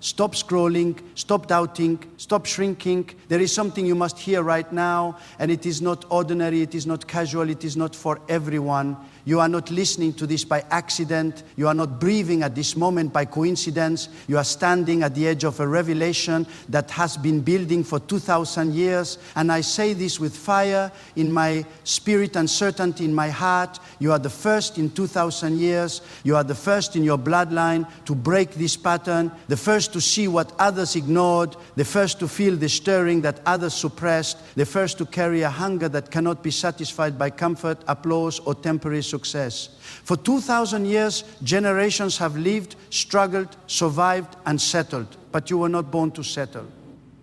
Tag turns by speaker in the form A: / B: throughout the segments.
A: Stop scrolling, stop doubting, stop shrinking. There is something you must hear right now, and it is not ordinary, it is not casual, it is not for everyone. You are not listening to this by accident. You are not breathing at this moment by coincidence. You are standing at the edge of a revelation that has been building for 2,000 years. And I say this with fire in my spirit and certainty in my heart. You are the first in 2,000 years. You are the first in your bloodline to break this pattern, the first to see what others ignored, the first to feel the stirring that others suppressed, the first to carry a hunger that cannot be satisfied by comfort, applause, or temporary success. For 2,000 years, generations have lived, struggled, survived, and settled. But you were not born to settle.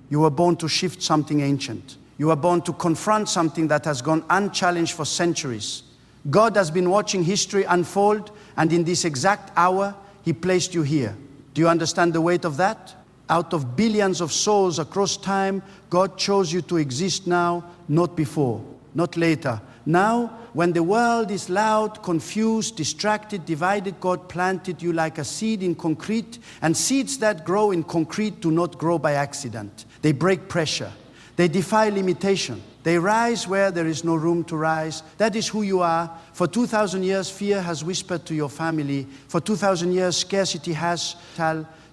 A: You were born to shift something ancient. You were born to confront something that has gone unchallenged for centuries. God has been watching history unfold, and in this exact hour, He placed you here. Do you understand the weight of that? Out of billions of souls across time, God chose you to exist now, not before, not later. Now, when the world is loud, confused, distracted, divided, God planted you like a seed in concrete, and seeds that grow in concrete do not grow by accident. They break pressure. They defy limitation. They rise where there is no room to rise. That is who you are. For 2,000 years, fear has whispered to your family. For 2,000 years, scarcity has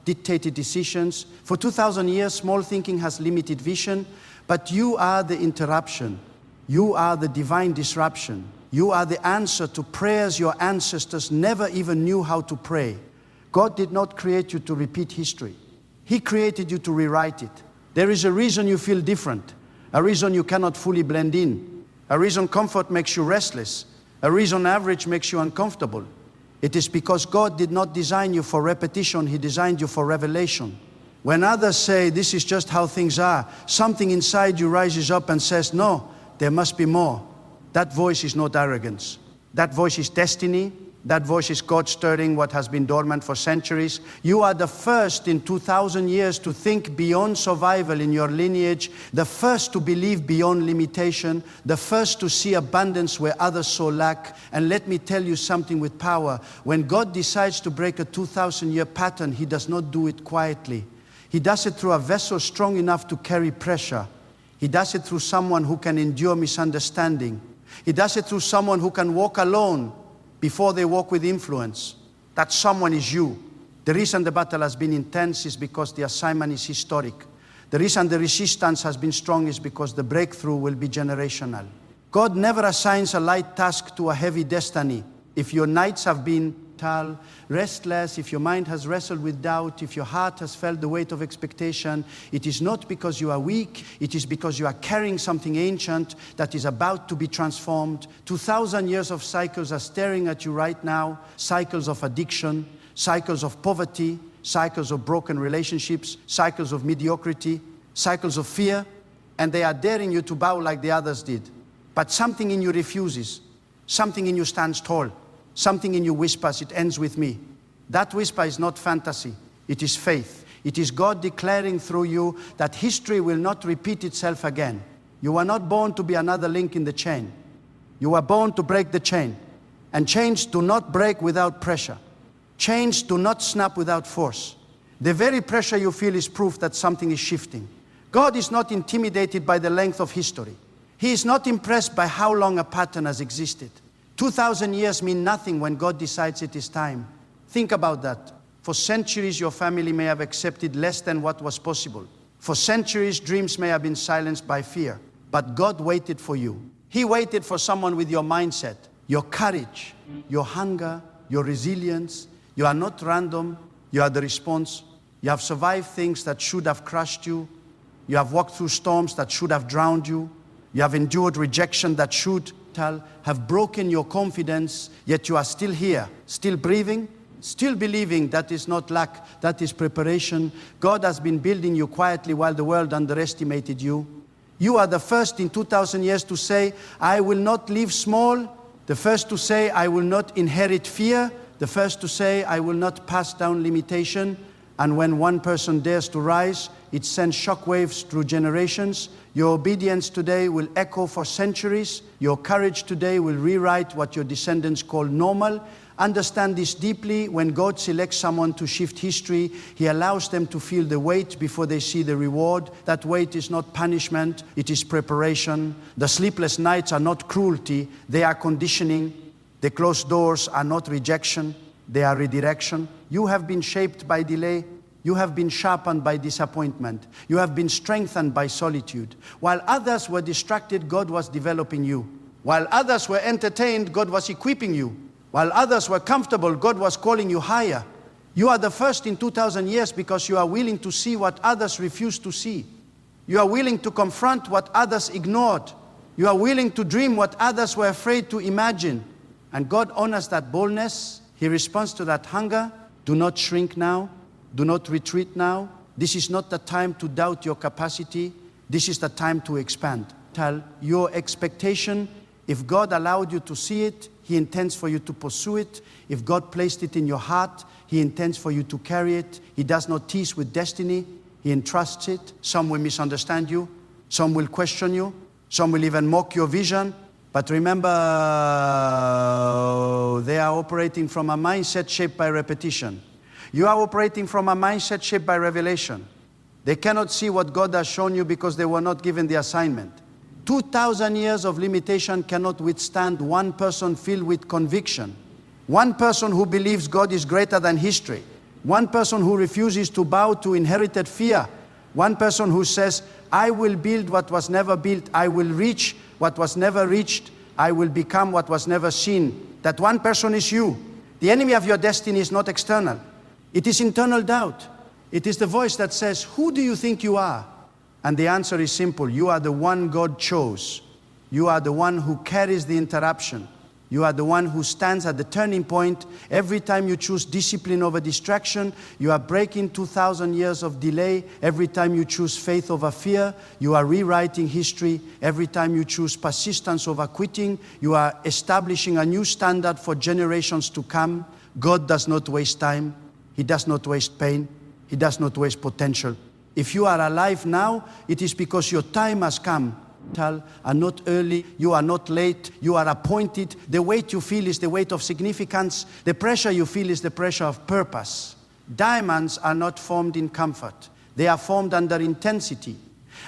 A: dictated decisions. For 2,000 years, small thinking has limited vision. But you are the interruption. You are the divine disruption. You are the answer to prayers your ancestors never even knew how to pray. God did not create you to repeat history. He created you to rewrite it. There is a reason you feel different, a reason you cannot fully blend in, a reason comfort makes you restless, a reason average makes you uncomfortable. It is because God did not design you for repetition, He designed you for revelation. When others say this is just how things are, something inside you rises up and says, no, there must be more. That voice is not arrogance. That voice is destiny. That voice is God stirring what has been dormant for centuries. You are the first in 2,000 years to think beyond survival in your lineage, the first to believe beyond limitation, the first to see abundance where others saw lack. And let me tell you something with power. When God decides to break a 2,000-year pattern, He does not do it quietly. He does it through a vessel strong enough to carry pressure. He does it through someone who can endure misunderstanding. He does it through someone who can walk alone before they walk with influence. That someone is you. The reason the battle has been intense is because the assignment is historic. The reason the resistance has been strong is because the breakthrough will be generational. God never assigns a light task to a heavy destiny. If your nights have been restless, if your mind has wrestled with doubt, if your heart has felt the weight of expectation, it is not because you are weak, it is because you are carrying something ancient that is about to be transformed. 2,000 years of cycles are staring at you right now, cycles of addiction, cycles of poverty, cycles of broken relationships, cycles of mediocrity, cycles of fear, and they are daring you to bow like the others did. But something in you refuses, something in you stands tall. Something in you whispers, it ends with me. That whisper is not fantasy, it is faith. It is God declaring through you that history will not repeat itself again. You were not born to be another link in the chain. You were born to break the chain. And chains do not break without pressure. Chains do not snap without force. The very pressure you feel is proof that something is shifting. God is not intimidated by the length of history. He is not impressed by how long a pattern has existed. 2,000 years mean nothing when God decides it is time. Think about that. For centuries, your family may have accepted less than what was possible. For centuries, dreams may have been silenced by fear. But God waited for you. He waited for someone with your mindset, your courage, your hunger, your resilience. You are not random. You are the response. You have survived things that should have crushed you. You have walked through storms that should have drowned you. You have endured rejection that should have broken your confidence, yet you are still here, still breathing, still believing. That is not luck, that is preparation. God has been building you quietly while the world underestimated you. You are the first in 2,000 years to say, I will not live small. The first to say, I will not inherit fear. The first to say, I will not pass down limitation. And when one person dares to rise, it sends shockwaves through generations. Your obedience today will echo for centuries. Your courage today will rewrite what your descendants call normal. Understand this deeply. When God selects someone to shift history, He allows them to feel the weight before they see the reward. That weight is not punishment, it is preparation. The sleepless nights are not cruelty, they are conditioning. The closed doors are not rejection, they are redirection. You have been shaped by delay. You have been sharpened by disappointment. You have been strengthened by solitude. While others were distracted, God was developing you. While others were entertained, God was equipping you. While others were comfortable, God was calling you higher. You are the first in 2,000 years because you are willing to see what others refused to see. You are willing to confront what others ignored. You are willing to dream what others were afraid to imagine. And God honors that boldness. He responds to that hunger. Do not shrink now. Do not retreat now. This is not the time to doubt your capacity. This is the time to expand. Tell your expectation. If God allowed you to see it, He intends for you to pursue it. If God placed it in your heart, He intends for you to carry it. He does not tease with destiny. He entrusts it. Some will misunderstand you. Some will question you. Some will even mock your vision. But remember, they are operating from a mindset shaped by repetition. You are operating from a mindset shaped by revelation. They cannot see what God has shown you because they were not given the assignment. 2,000 years of limitation cannot withstand one person filled with conviction. One person who believes God is greater than history. One person who refuses to bow to inherited fear. One person who says, I will build what was never built. I will reach what was never reached. I will become what was never seen. That one person is you. The enemy of your destiny is not external. It is internal doubt. It is the voice that says, who do you think you are? And the answer is simple. You are the one God chose. You are the one who carries the interruption. You are the one who stands at the turning point. Every time you choose discipline over distraction, you are breaking 2,000 years of delay. Every time you choose faith over fear, you are rewriting history. Every time you choose persistence over quitting, you are establishing a new standard for generations to come. God does not waste time. He does not waste pain. He does not waste potential. If you are alive now, it is because your time has come. Are not early, you are not late, you are appointed. The weight you feel is the weight of significance. The pressure you feel is the pressure of purpose. Diamonds are not formed in comfort. They are formed under intensity.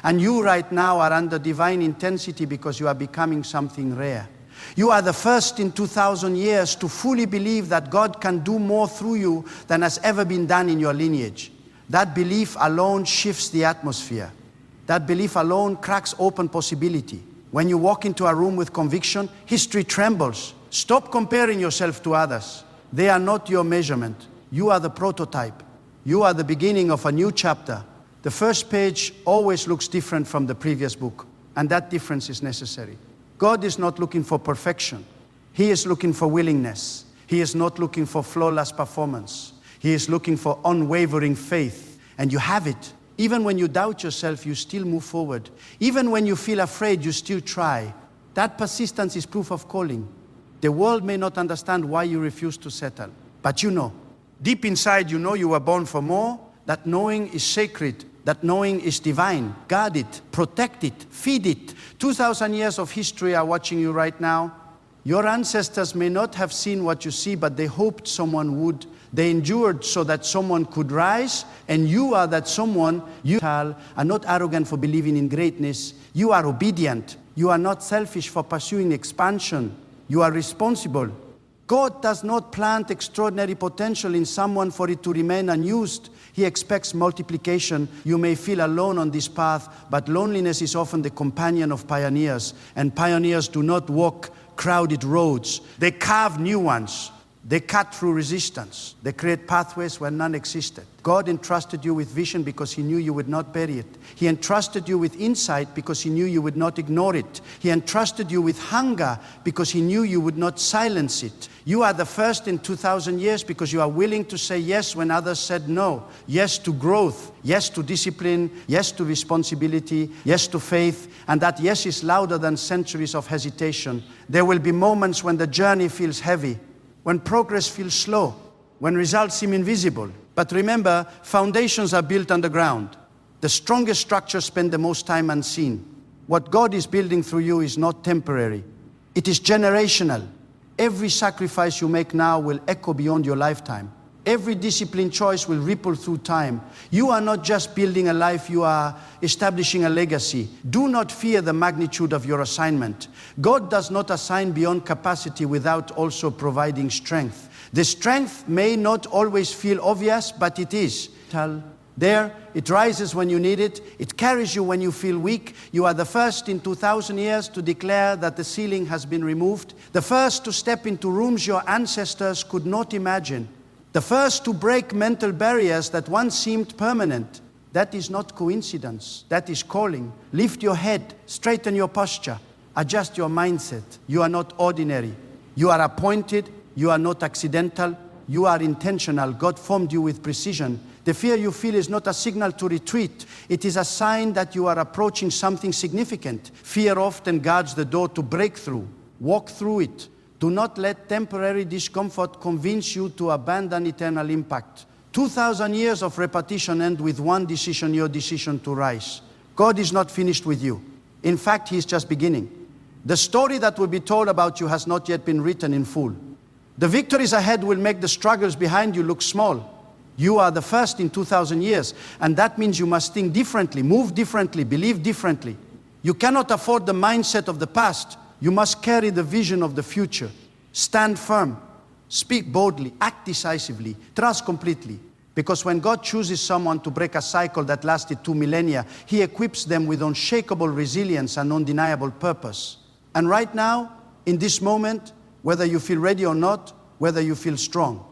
A: And you right now are under divine intensity because you are becoming something rare. You are the first in 2,000 years to fully believe that God can do more through you than has ever been done in your lineage. That belief alone shifts the atmosphere. That belief alone cracks open possibility. When you walk into a room with conviction, history trembles. Stop comparing yourself to others. They are not your measurement. You are the prototype. You are the beginning of a new chapter. The first page always looks different from the previous book, and that difference is necessary. God is not looking for perfection. He is looking for willingness. He is not looking for flawless performance. He is looking for unwavering faith, and you have it. Even when you doubt yourself, you still move forward. Even when you feel afraid, you still try. That persistence is proof of calling. The world may not understand why you refuse to settle, but you know. Deep inside, you know you were born for more. That knowing is sacred. That knowing is divine. Guard it, protect it, feed it. 2,000 years of history are watching you right now. Your ancestors may not have seen what you see, but they hoped someone would. They endured so that someone could rise, and you are that someone. You are not arrogant for believing in greatness. You are obedient. You are not selfish for pursuing expansion. You are responsible. God does not plant extraordinary potential in someone for it to remain unused. He expects multiplication. You may feel alone on this path, but loneliness is often the companion of pioneers, and pioneers do not walk crowded roads. They carve new ones. They cut through resistance. They create pathways where none existed. God entrusted you with vision because He knew you would not bury it. He entrusted you with insight because He knew you would not ignore it. He entrusted you with hunger because He knew you would not silence it. You are the first in 2,000 years because you are willing to say yes when others said no. Yes to growth. Yes to discipline. Yes to responsibility. Yes to faith. And that yes is louder than centuries of hesitation. There will be moments when the journey feels heavy, when progress feels slow, when results seem invisible. But remember, foundations are built underground. The strongest structures spend the most time unseen. What God is building through you is not temporary. It is generational. Every sacrifice you make now will echo beyond your lifetime. Every disciplined choice will ripple through time. You are not just building a life, you are establishing a legacy. Do not fear the magnitude of your assignment. God does not assign beyond capacity without also providing strength. The strength may not always feel obvious, but it is. There, it rises when you need it. It carries you when you feel weak. You are the first in 2,000 years to declare that the ceiling has been removed. The first to step into rooms your ancestors could not imagine. The first to break mental barriers that once seemed permanent. That is not coincidence. That is calling. Lift your head, straighten your posture, adjust your mindset. You are not ordinary. You are appointed. You are not accidental. You are intentional. God formed you with precision. The fear you feel is not a signal to retreat. It is a sign that you are approaching something significant. Fear often guards the door to breakthrough. Walk through it. Do not let temporary discomfort convince you to abandon eternal impact. 2,000 years of repetition end with one decision, your decision to rise. God is not finished with you. In fact, He is just beginning. The story that will be told about you has not yet been written in full. The victories ahead will make the struggles behind you look small. You are the first in 2,000 years, and that means you must think differently, move differently, believe differently. You cannot afford the mindset of the past. You must carry the vision of the future. Stand firm, speak boldly, act decisively, trust completely. Because when God chooses someone to break a cycle that lasted 2 millennia, He equips them with unshakable resilience and undeniable purpose. And right now, in this moment, whether you feel ready or not, whether you feel strong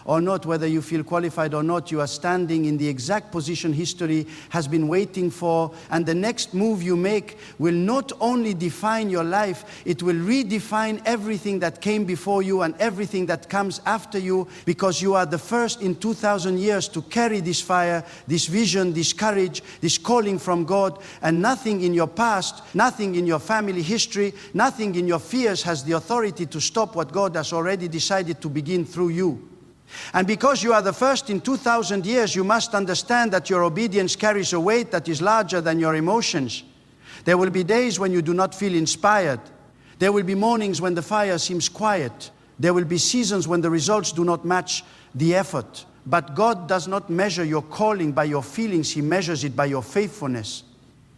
A: or not, whether you feel qualified or not, you are standing in the exact position history has been waiting for, and the next move you make will not only define your life, it will redefine everything that came before you and everything that comes after you, because you are the first in 2,000 years to carry this fire, this vision, this courage, this calling from God, and nothing in your past, nothing in your family history, nothing in your fears has the authority to stop what God has already decided to begin through you. And because you are the first in 2,000 years, you must understand that your obedience carries a weight that is larger than your emotions. There will be days when you do not feel inspired. There will be mornings when the fire seems quiet. There will be seasons when the results do not match the effort. But God does not measure your calling by your feelings. He measures it by your faithfulness.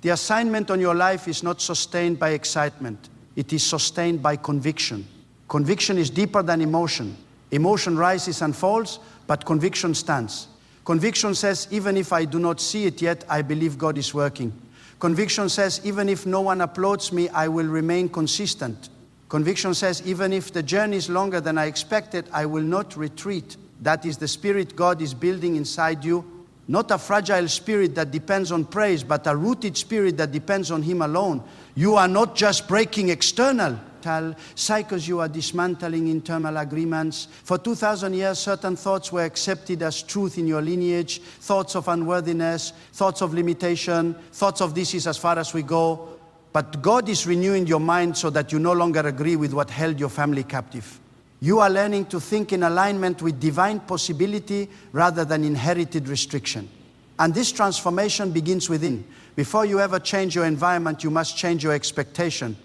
A: The assignment on your life is not sustained by excitement. It is sustained by conviction. Conviction is deeper than emotion. Emotion rises and falls, but conviction stands. Conviction says, even if I do not see it yet, I believe God is working. Conviction says, even if no one applauds me, I will remain consistent. Conviction says, even if the journey is longer than I expected, I will not retreat. That is the spirit God is building inside you. Not a fragile spirit that depends on praise, but a rooted spirit that depends on Him alone. You are not just breaking external cycles, you are dismantling internal agreements. For 2,000 years, certain thoughts were accepted as truth in your lineage. Thoughts of unworthiness, thoughts of limitation, thoughts of this is as far as we go. But God is renewing your mind so that you no longer agree with what held your family captive. You are learning to think in alignment with divine possibility rather than inherited restriction. And this transformation begins within. Before you ever change your environment, you must change your expectation.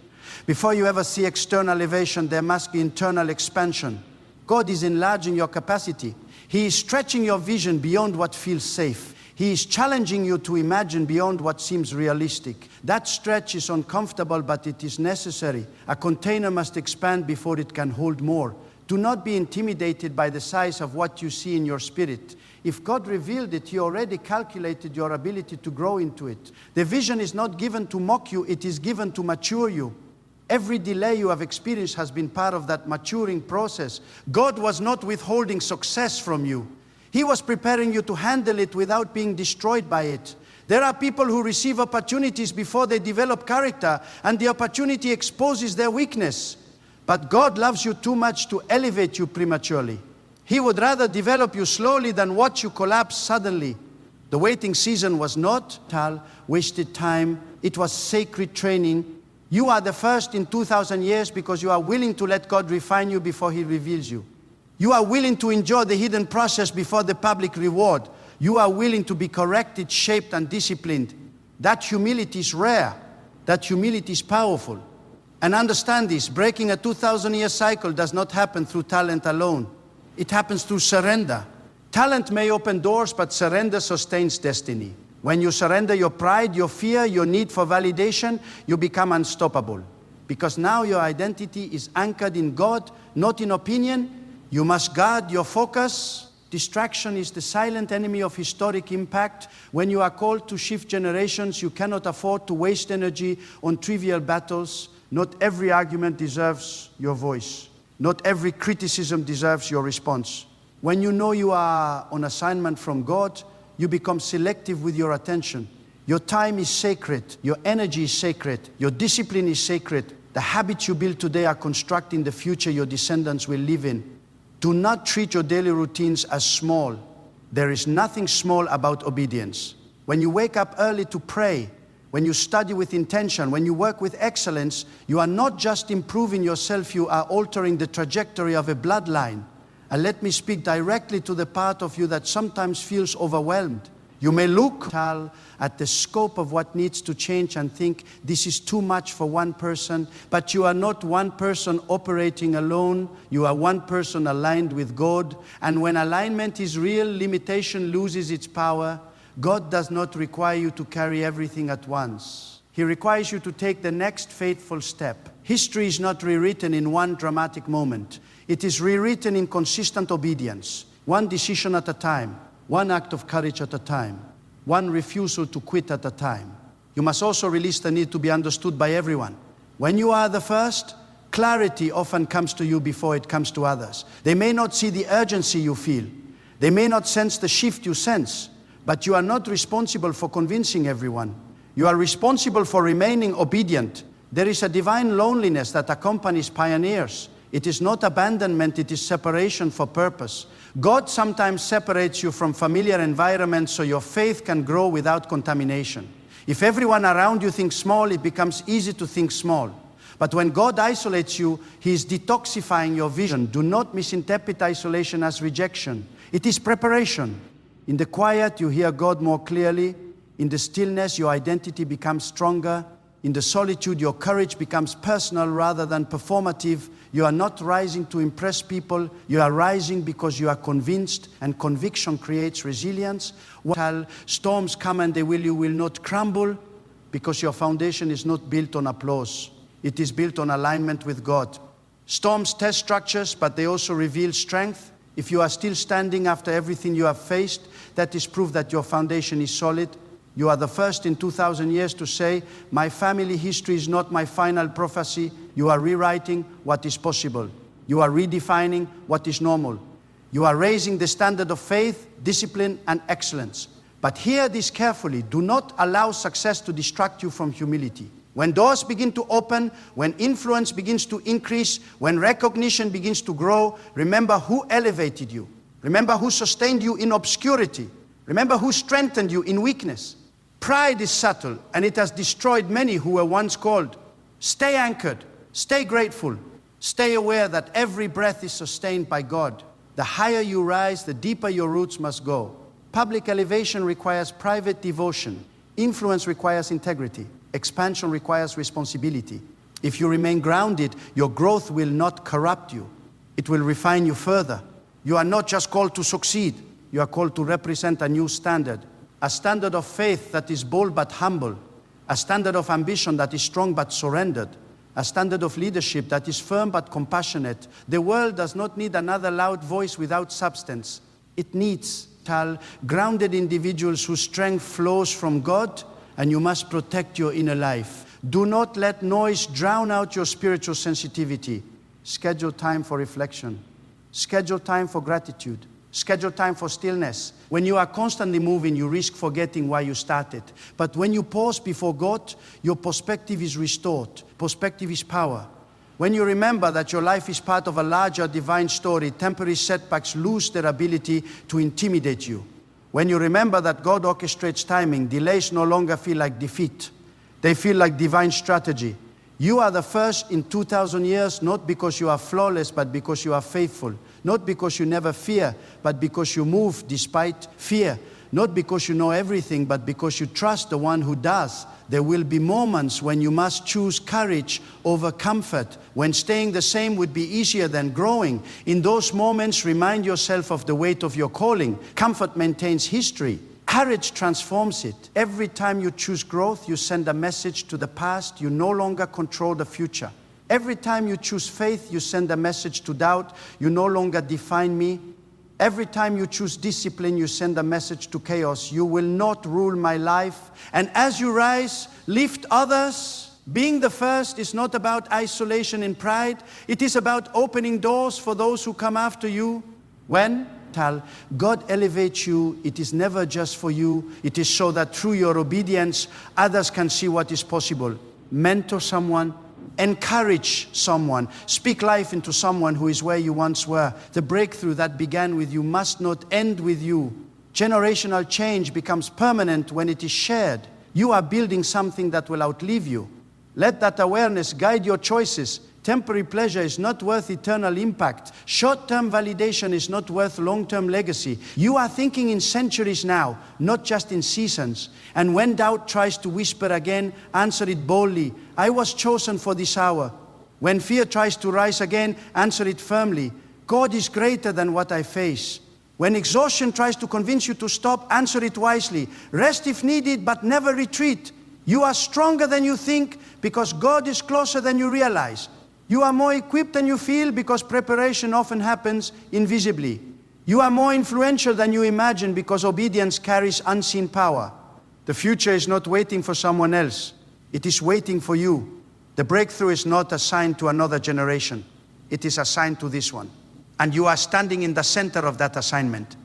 A: Before you ever see external elevation, there must be internal expansion. God is enlarging your capacity. He is stretching your vision beyond what feels safe. He is challenging you to imagine beyond what seems realistic. That stretch is uncomfortable, but it is necessary. A container must expand before it can hold more. Do not be intimidated by the size of what you see in your spirit. If God revealed it, He already calculated your ability to grow into it. The vision is not given to mock you, it is given to mature you. Every delay you have experienced has been part of that maturing process. God was not withholding success from you. He was preparing you to handle it without being destroyed by it. There are people who receive opportunities before they develop character, and the opportunity exposes their weakness. But God loves you too much to elevate you prematurely. He would rather develop you slowly than watch you collapse suddenly. The waiting season was not wasted time. It was sacred training. You are the first in 2,000 years because you are willing to let God refine you before He reveals you. You are willing to enjoy the hidden process before the public reward. You are willing to be corrected, shaped, and disciplined. That humility is rare. That humility is powerful. And understand this, breaking a 2,000-year cycle does not happen through talent alone. It happens through surrender. Talent may open doors, but surrender sustains destiny. When you surrender your pride, your fear, your need for validation, you become unstoppable. Because now your identity is anchored in God, not in opinion. You must guard your focus. Distraction is the silent enemy of historic impact. When you are called to shift generations, you cannot afford to waste energy on trivial battles. Not every argument deserves your voice. Not every criticism deserves your response. When you know you are on assignment from God, you become selective with your attention. Your time is sacred. Your energy is sacred. Your discipline is sacred. The habits you build today are constructing the future your descendants will live in. Do not treat your daily routines as small. There is nothing small about obedience. When you wake up early to pray, when you study with intention, when you work with excellence, you are not just improving yourself, you are altering the trajectory of a bloodline. And let me speak directly to the part of you that sometimes feels overwhelmed. You may look at the scope of what needs to change and think this is too much for one person, but you are not one person operating alone. You are one person aligned with God. And when alignment is real, limitation loses its power. God does not require you to carry everything at once. He requires you to take the next faithful step. History is not rewritten in one dramatic moment. It is rewritten in consistent obedience, one decision at a time, one act of courage at a time, one refusal to quit at a time. You must also release the need to be understood by everyone. When you are the first, clarity often comes to you before it comes to others. They may not see the urgency you feel. They may not sense the shift you sense. But you are not responsible for convincing everyone. You are responsible for remaining obedient. There is a divine loneliness that accompanies pioneers. It is not abandonment, it is separation for purpose. God sometimes separates you from familiar environments so your faith can grow without contamination. If everyone around you thinks small, it becomes easy to think small. But when God isolates you, He is detoxifying your vision. Do not misinterpret isolation as rejection. It is preparation. In the quiet, you hear God more clearly. In the stillness, your identity becomes stronger. In the solitude, your courage becomes personal rather than performative. You are not rising to impress people. You are rising because you are convinced, and conviction creates resilience. While storms come and you will not crumble, because your foundation is not built on applause. It is built on alignment with God. Storms test structures, but they also reveal strength. If you are still standing after everything you have faced, that is proof that your foundation is solid. You are the first in 2,000 years to say, my family history is not my final prophecy. You are rewriting what is possible. You are redefining what is normal. You are raising the standard of faith, discipline, and excellence. But hear this carefully. Do not allow success to distract you from humility. When doors begin to open, when influence begins to increase, when recognition begins to grow, remember who elevated you. Remember who sustained you in obscurity. Remember who strengthened you in weakness. Pride is subtle, and it has destroyed many who were once called. Stay anchored. Stay grateful. Stay aware that every breath is sustained by God. The higher you rise, the deeper your roots must go. Public elevation requires private devotion. Influence requires integrity. Expansion requires responsibility. If you remain grounded, your growth will not corrupt you. It will refine you further. You are not just called to succeed. You are called to represent a new standard. A standard of faith that is bold but humble. A standard of ambition that is strong but surrendered. A standard of leadership that is firm but compassionate. The world does not need another loud voice without substance. It needs grounded individuals whose strength flows from God, and you must protect your inner life. Do not let noise drown out your spiritual sensitivity. Schedule time for reflection. Schedule time for gratitude. Schedule time for stillness. When you are constantly moving, you risk forgetting why you started. But when you pause before God, your perspective is restored. Perspective is power. When you remember that your life is part of a larger divine story, temporary setbacks lose their ability to intimidate you. When you remember that God orchestrates timing, delays no longer feel like defeat. They feel like divine strategy. You are the first in 2,000 years, not because you are flawless, but because you are faithful. Not because you never fear, but because you move despite fear. not because you know everything, but because you trust the one who does. There will be moments when you must choose courage over comfort, when staying the same would be easier than growing. In those moments, remind yourself of the weight of your calling. Comfort maintains history. Courage transforms it. Every time you choose growth, you send a message to the past. You no longer control the future. Every time you choose faith, you send a message to doubt. You no longer define me. Every time you choose discipline, you send a message to chaos. You will not rule my life. And as you rise, lift others. Being the first is not about isolation and pride. It is about opening doors for those who come after you. When God elevates you, it is never just for you. It is so that through your obedience, others can see what is possible. Mentor someone. Encourage someone. Speak life into someone who is where you once were. The breakthrough that began with you must not end with you. Generational change becomes permanent when it is shared. You are building something that will outlive you. Let that awareness guide your choices. Temporary pleasure is not worth eternal impact. Short-term validation is not worth long-term legacy. You are thinking in centuries now, not just in seasons. And when doubt tries to whisper again, answer it boldly. I was chosen for this hour. When fear tries to rise again, answer it firmly. God is greater than what I face. When exhaustion tries to convince you to stop, answer it wisely. Rest if needed, but never retreat. You are stronger than you think because God is closer than you realize. You are more equipped than you feel because preparation often happens invisibly. You are more influential than you imagine because obedience carries unseen power. The future is not waiting for someone else. It is waiting for you. The breakthrough is not assigned to another generation. It is assigned to this one. And you are standing in the center of that assignment.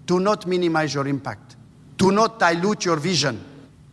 A: Do not minimize your impact. Do not dilute your vision.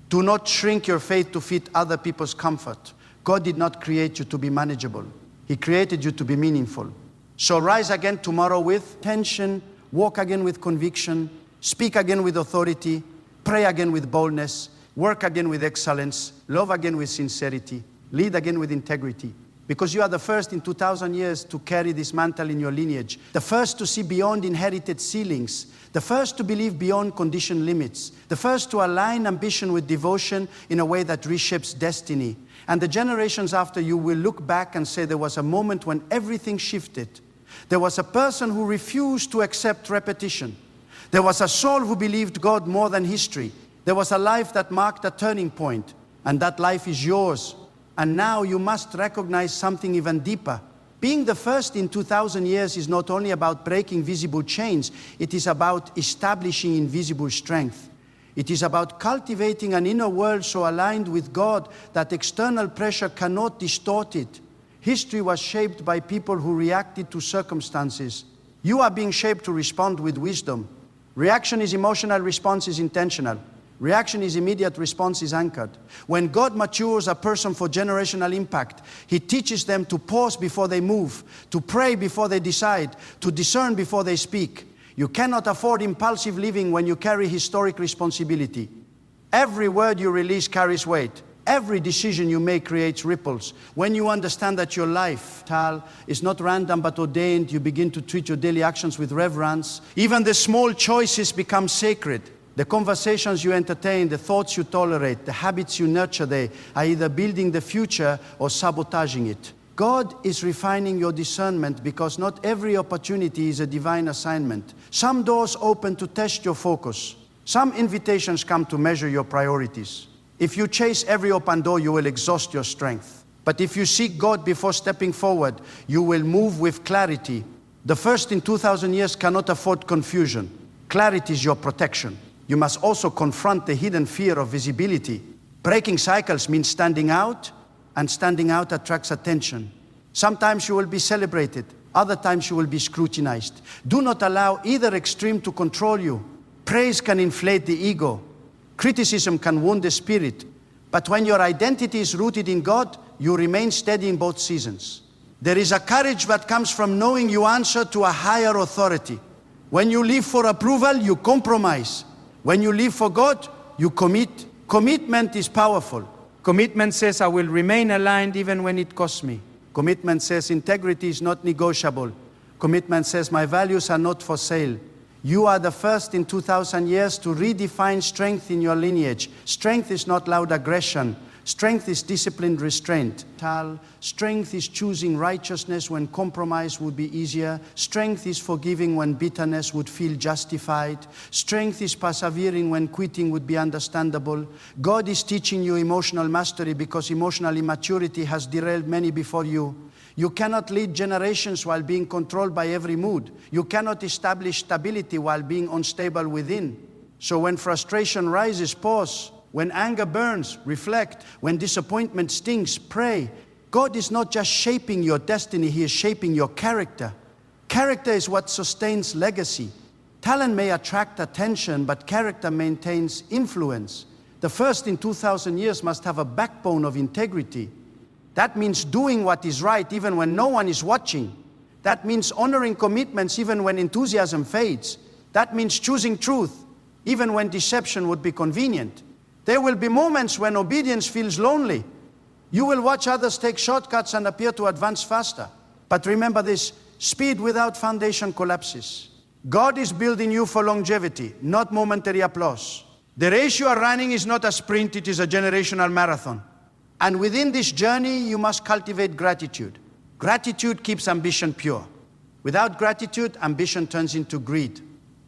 A: Do not shrink your faith to fit other people's comfort. God did not create you to be manageable. He created you to be meaningful. So rise again tomorrow with tension, walk again with conviction, speak again with authority, pray again with boldness, work again with excellence, love again with sincerity, lead again with integrity. Because you are the first in 2,000 years to carry this mantle in your lineage, the first to see beyond inherited ceilings, the first to believe beyond conditioned limits, the first to align ambition with devotion in a way that reshapes destiny. And the generations after you will look back and say there was a moment when everything shifted. There was a person who refused to accept repetition. There was a soul who believed God more than history. There was a life that marked a turning point, and that life is yours. And now you must recognize something even deeper. Being the first in 2,000 years is not only about breaking visible chains, it is about establishing invisible strength. It is about cultivating an inner world so aligned with God that external pressure cannot distort it. History was shaped by people who reacted to circumstances. You are being shaped to respond with wisdom. Reaction is emotional, response is intentional. Reaction is immediate, response is anchored. When God matures a person for generational impact, He teaches them to pause before they move, to pray before they decide, to discern before they speak. You cannot afford impulsive living when you carry historic responsibility. Every word you release carries weight. Every decision you make creates ripples. When you understand that your life, is not random but ordained, you begin to treat your daily actions with reverence. Even the small choices become sacred. The conversations you entertain, the thoughts you tolerate, the habits you nurture, they are either building the future or sabotaging it. God is refining your discernment because not every opportunity is a divine assignment. Some doors open to test your focus. Some invitations come to measure your priorities. If you chase every open door, you will exhaust your strength. But if you seek God before stepping forward, you will move with clarity. The first in 2,000 years cannot afford confusion. Clarity is your protection. You must also confront the hidden fear of visibility. Breaking cycles means standing out, and standing out attracts attention. Sometimes you will be celebrated, other times you will be scrutinized. Do not allow either extreme to control you. Praise can inflate the ego. Criticism can wound the spirit. But when your identity is rooted in God, you remain steady in both seasons. There is a courage that comes from knowing you answer to a higher authority. When you live for approval, you compromise. When you live for God, you commit. Commitment is powerful. Commitment says, I will remain aligned even when it costs me. Commitment says, integrity is not negotiable. Commitment says, my values are not for sale. You are the first in 2,000 years to redefine strength in your lineage. Strength is not loud aggression. Strength is disciplined restraint. Strength is choosing righteousness when compromise would be easier. Strength is forgiving when bitterness would feel justified. Strength is persevering when quitting would be understandable. God is teaching you emotional mastery because emotional immaturity has derailed many before you. You cannot lead generations while being controlled by every mood. You cannot establish stability while being unstable within. So when frustration rises, pause. When anger burns, reflect. When disappointment stings, pray. God is not just shaping your destiny, He is shaping your character. Character is what sustains legacy. Talent may attract attention, but character maintains influence. The first in 2,000 years must have a backbone of integrity. That means doing what is right even when no one is watching. That means honoring commitments even when enthusiasm fades. That means choosing truth even when deception would be convenient. There will be moments when obedience feels lonely. You will watch others take shortcuts and appear to advance faster. But remember this, speed without foundation collapses. God is building you for longevity, not momentary applause. The race you are running is not a sprint, it is a generational marathon. And within this journey, you must cultivate gratitude. Gratitude keeps ambition pure. Without gratitude, ambition turns into greed.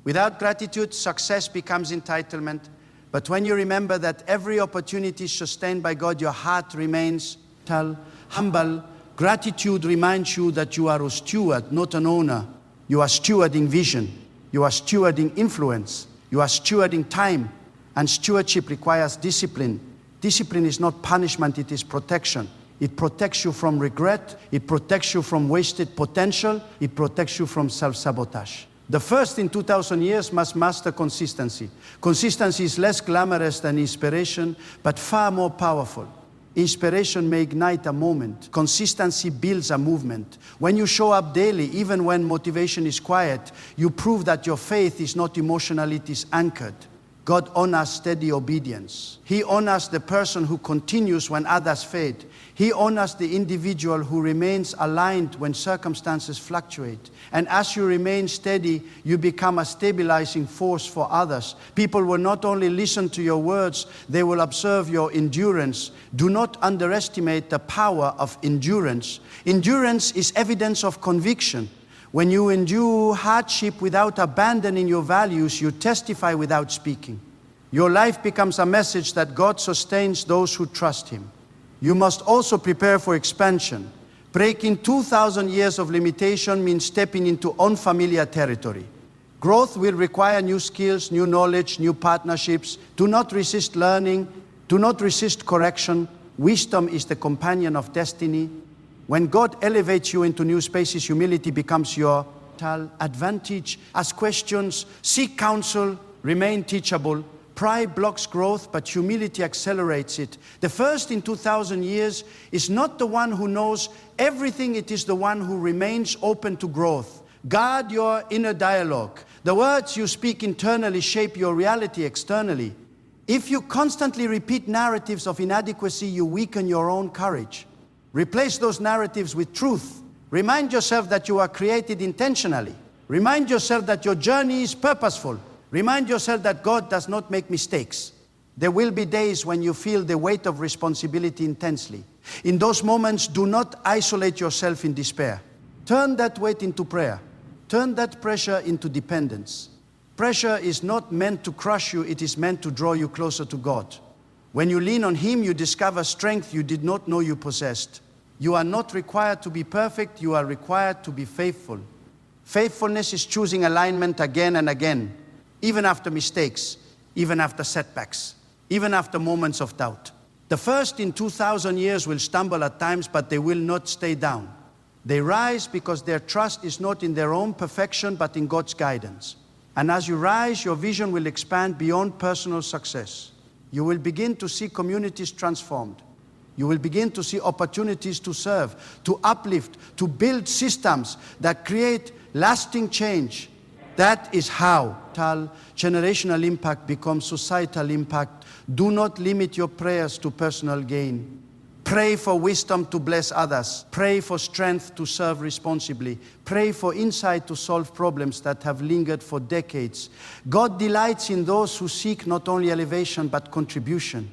A: Without gratitude, success becomes entitlement. But when you remember that every opportunity is sustained by God, your heart remains humble. Gratitude reminds you that you are a steward, not an owner. You are stewarding vision. You are stewarding influence. You are stewarding time. And stewardship requires discipline. Discipline is not punishment, it is protection. It protects you from regret. It protects you from wasted potential. It protects you from self-sabotage. The first in 2,000 years must master consistency. Consistency is less glamorous than inspiration, but far more powerful. Inspiration may ignite a moment. Consistency builds a movement. When you show up daily, even when motivation is quiet, you prove that your faith is not emotional, it is anchored. God honors steady obedience. He honors the person who continues when others fade. He honors the individual who remains aligned when circumstances fluctuate. And as you remain steady, you become a stabilizing force for others. People will not only listen to your words, they will observe your endurance. Do not underestimate the power of endurance. Endurance is evidence of conviction. When you endure hardship without abandoning your values, you testify without speaking. Your life becomes a message that God sustains those who trust Him. You must also prepare for expansion. Breaking 2,000 years of limitation means stepping into unfamiliar territory. Growth will require new skills, new knowledge, new partnerships. Do not resist learning. Do not resist correction. Wisdom is the companion of destiny. When God elevates you into new spaces, humility becomes your advantage. Ask questions, seek counsel, remain teachable. Pride blocks growth, but humility accelerates it. The first in 2,000 years is not the one who knows everything, it is the one who remains open to growth. Guard your inner dialogue. The words you speak internally shape your reality externally. If you constantly repeat narratives of inadequacy, you weaken your own courage. Replace those narratives with truth. Remind yourself that you are created intentionally. Remind yourself that your journey is purposeful. Remind yourself that God does not make mistakes. There will be days when you feel the weight of responsibility intensely. In those moments, do not isolate yourself in despair. Turn that weight into prayer. Turn that pressure into dependence. Pressure is not meant to crush you, it is meant to draw you closer to God. When you lean on Him, you discover strength you did not know you possessed. You are not required to be perfect, you are required to be faithful. Faithfulness is choosing alignment again and again, even after mistakes, even after setbacks, even after moments of doubt. The first in 2,000 years will stumble at times, but they will not stay down. They rise because their trust is not in their own perfection, but in God's guidance. And as you rise, your vision will expand beyond personal success. You will begin to see communities transformed. You will begin to see opportunities to serve, to uplift, to build systems that create lasting change. That is how generational impact becomes societal impact. Do not limit your prayers to personal gain. Pray for wisdom to bless others. Pray for strength to serve responsibly. Pray for insight to solve problems that have lingered for decades. God delights in those who seek not only elevation but contribution.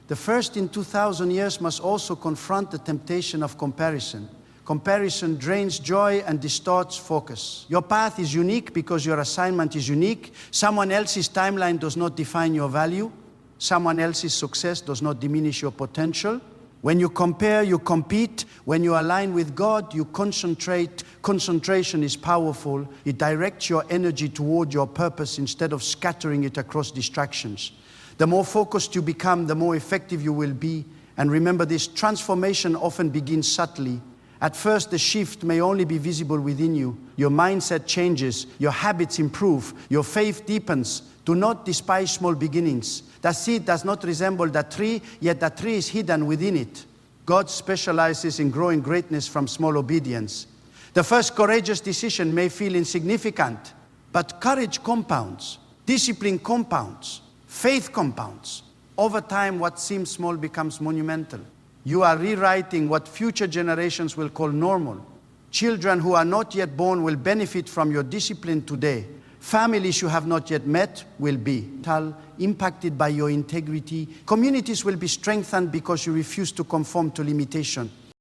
A: The first in 2,000 years must also confront the temptation of comparison. Comparison drains joy and distorts focus. Your path is unique because your assignment is unique. Someone else's timeline does not define your value. Someone else's success does not diminish your potential. When you compare, you compete. When you align with God, you concentrate. Concentration is powerful. It directs your energy toward your purpose instead of scattering it across distractions. The more focused you become, the more effective you will be. And remember this, transformation often begins subtly. At first, the shift may only be visible within you. Your mindset changes, your habits improve, your faith deepens. Do not despise small beginnings. The seed does not resemble the tree, yet the tree is hidden within it. God specializes in growing greatness from small obedience. The first courageous decision may feel insignificant, but courage compounds, discipline compounds, faith compounds. Over time, what seems small becomes monumental. You are rewriting what future generations will call normal. Children who are not yet born will benefit from your discipline today. Families you have not yet met will be impacted by your integrity. Communities will be strengthened because you refuse to conform to limitation.